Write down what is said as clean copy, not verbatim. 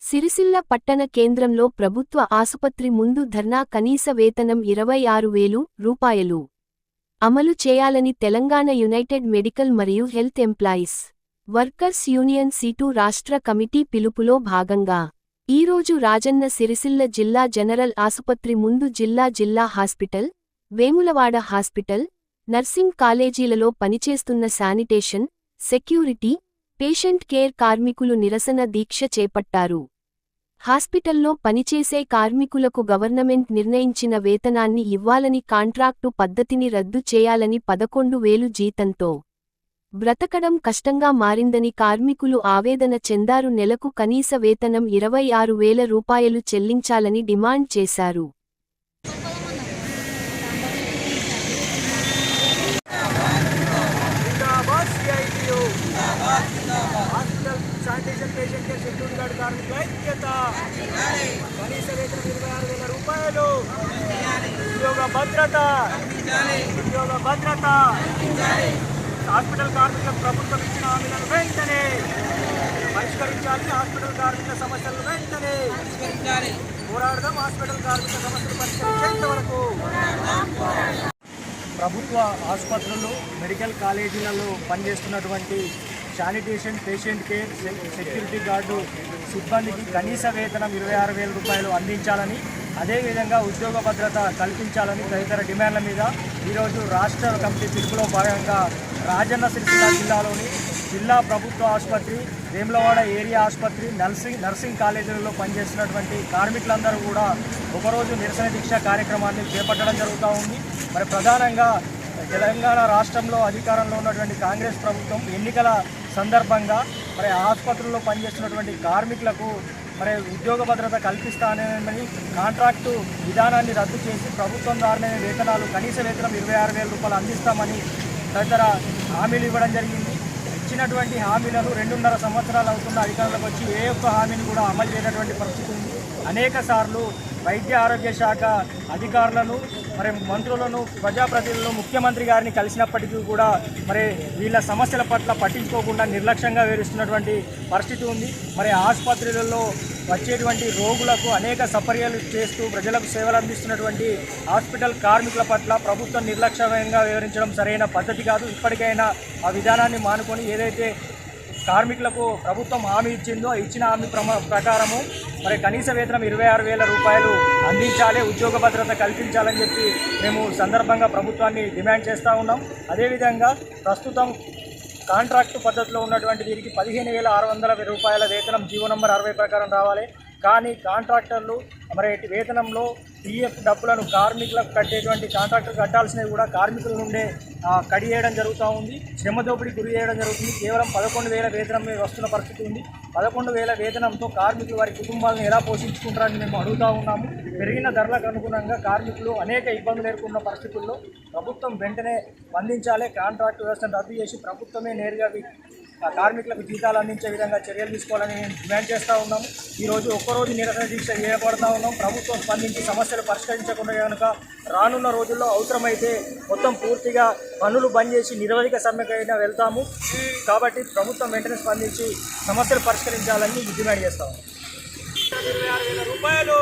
సిరిసిల్ల పట్టణ కేంద్రంలో ప్రభుత్వ ఆసుపత్రి ముందు ధర్నా కనీస వేతనం 26,000 రూపాయలు అమలు చేయాలని తెలంగాణ యునైటెడ్ మెడికల్ మరియు health employees workers union seat రాష్ట్ర కమిటీ పిలుపులో భాగంగా ఈరోజు రాజన్న సిరిసిల్ల జిల్లా జనరల్ ఆసుపత్రి ముందు జిల్లా హాస్పిటల్, వేములవాడ హాస్పిటల్, నర్సింగ్ కాలేజీలలో పనిచేస్తున్న శానిటేషన్, సెక్యూరిటీ, పేషెంట్ కేర్ కార్మికులు నిరసన దీక్ష చేపట్టారు. హాస్పిటల్లో పనిచేసే కార్మికులకు గవర్నమెంట్ నిర్ణయించిన వేతనాన్ని ఇవ్వాలని, కాంట్రాక్టు పద్ధతిని రద్దు చేయాలని, 11,000 జీతంతో బ్రతకడం కష్టంగా మారిందని కార్మికులు ఆవేదన చెందారు. నెలకు కనీస వేతనం 26,000 రూపాయలు చెల్లించాలని డిమాండ్ చేశారు. Sanitation patient care security guard కార్మికుల ఐక్యత, కనీస వేతనం 26,000 రూపాయలు, ఉద్యోగ భద్రత, హాస్పిటల్ కార్మికులకు ప్రభుత్వం ఇచ్చిన హామీలను వెంటనే పరిష్కరించాలి. హాస్పిటల్ కార్మికుల సమస్యలను వెంటనే పోరాడదాం. హాస్పిటల్ కార్మికుల సమస్యలు పరిష్కరించేంత వరకు ప్రభుత్వ ఆసుపత్రులు, మెడికల్ కాలేజీలలో పనిచేస్తున్నటువంటి sanitation, patient care, security guard సిబ్బందికి కనీస వేతనం 26,000 రూపాయలు అందించాలని, అదేవిధంగా ఉద్యోగ భద్రత కల్పించాలని తదితర డిమాండ్ల మీద ఈరోజు రాష్ట్ర కమిటీ పిలుపులో భాగంగా రాజన్న సిరిసిల్ల జిల్లాలోని జిల్లా ప్రభుత్వ ఆసుపత్రి, వేములవాడ ఏరియా ఆసుపత్రి, నర్సింగ్ కాలేజీలలో పనిచేస్తున్నటువంటి కార్మికులందరూ కూడా ఒకరోజు నిరసన దీక్ష కార్యక్రమాన్ని చేపట్టడం జరుగుతూ ఉంది. మరి ప్రధానంగా తెలంగాణ రాష్ట్రంలో అధికారంలో ఉన్నటువంటి కాంగ్రెస్ ప్రభుత్వం ఎన్నికల సందర్భంగా మరి ఆసుపత్రుల్లో పనిచేస్తున్నటువంటి కార్మికులకు మరి ఉద్యోగ భద్రత కల్పిస్తానని కాంట్రాక్టు విధానాన్ని రద్దు చేసి ప్రభుత్వం ద్వారానే వేతనాలు, కనీస వేతనం 26,000 రూపాయలు అందిస్తామని తదితర హామీలు ఇవ్వడం జరిగింది. ఇచ్చినటువంటి హామీలను 2.5 సంవత్సరాలు అవుతున్న అధికారులకు వచ్చి ఏ ఒక్క హామీని కూడా అమలు చేయనటువంటి పరిస్థితి ఉంది. అనేక సార్లు వైద్య ఆరోగ్య శాఖ అధికారులను, మరి మంత్రులను, ప్రజాప్రతినిధులను, ముఖ్యమంత్రి గారిని కలిసినప్పటికీ కూడా మరి వీళ్ళ సమస్యల పట్ల పట్టించుకోకుండా నిర్లక్ష్యంగా వివరిస్తున్నటువంటి పరిస్థితి ఉంది. మరి ఆసుపత్రులలో వచ్చేటువంటి రోగులకు అనేక సపర్యలు చేస్తూ ప్రజలకు సేవలు అందిస్తున్నటువంటి హాస్పిటల్ కార్మికుల పట్ల ప్రభుత్వం నిర్లక్ష్యంగా వివరించడం సరైన పద్ధతి కాదు. ఇప్పటికైనా ఆ విధానాన్ని మానుకొని ఏదైతే కార్మికులకు ప్రభుత్వం హామీ ఇచ్చిందో ఇచ్చిన హామీ ప్రకారము మరి కనీస వేతనం 26,000 రూపాయలు అందించాలి, ఉద్యోగ భద్రత కల్పించాలని చెప్పి మేము సందర్భంగా ప్రభుత్వాన్ని డిమాండ్ చేస్తూ ఉన్నాం. అదేవిధంగా ప్రస్తుతం కాంట్రాక్టు పద్ధతిలో ఉన్నటువంటి వీరికి 15,600 రూపాయల వేతనం జీవో నంబర్ 60 ప్రకారం రావాలి. కానీ కాంట్రాక్టర్లు మరి వేతనంలో పిఎఫ్ డబ్బులను కార్మికులకు కట్టేటువంటి కాంట్రాక్టర్ కట్టాల్సినవి కూడా కార్మికుల నుండే కడియేయడం జరుగుతూ ఉంది. శ్రమ దోపిడీ గురి చేయడం జరుగుతుంది. కేవలం 11,000 వేతనం మీద వస్తున్న పరిస్థితి ఉంది. 11,000 వేతనంతో కార్మికులు వారి కుటుంబాలను ఎలా పోషించుకుంటారని మేము అడుగుతూ ఉన్నాము. పెరిగిన ధరలకు అనుగుణంగా కార్మికులు అనేక ఇబ్బందులు ఎదుర్కొన్న పరిస్థితుల్లో ప్రభుత్వం వెంటనే స్పందించాలి. కాంట్రాక్టు వ్యవస్థను రద్దు చేసి ప్రభుత్వమే నేరుగా కార్మికులకు జీతాలు అందించే విధంగా చర్యలు తీసుకోవాలని మేము డిమాండ్ చేస్తూ ఉన్నాము. ఈరోజు ఒక్కరోజు నిరసన దీక్ష చేయబడతా ఉన్నాం. ప్రభుత్వం స్పందించి సమస్యలు పరిష్కరించకుండా కనుక రానున్న రోజుల్లో అవసరమైతే మొత్తం పూర్తిగా పనులు బంద్ చేసి నిరవధిక సమ్మెకైనా వెళ్తాము. కాబట్టి ప్రభుత్వం వెంటనే స్పందించి సమస్యలు పరిష్కరించాలని డిమాండ్ చేస్తాము. 26,000 రూపాయలు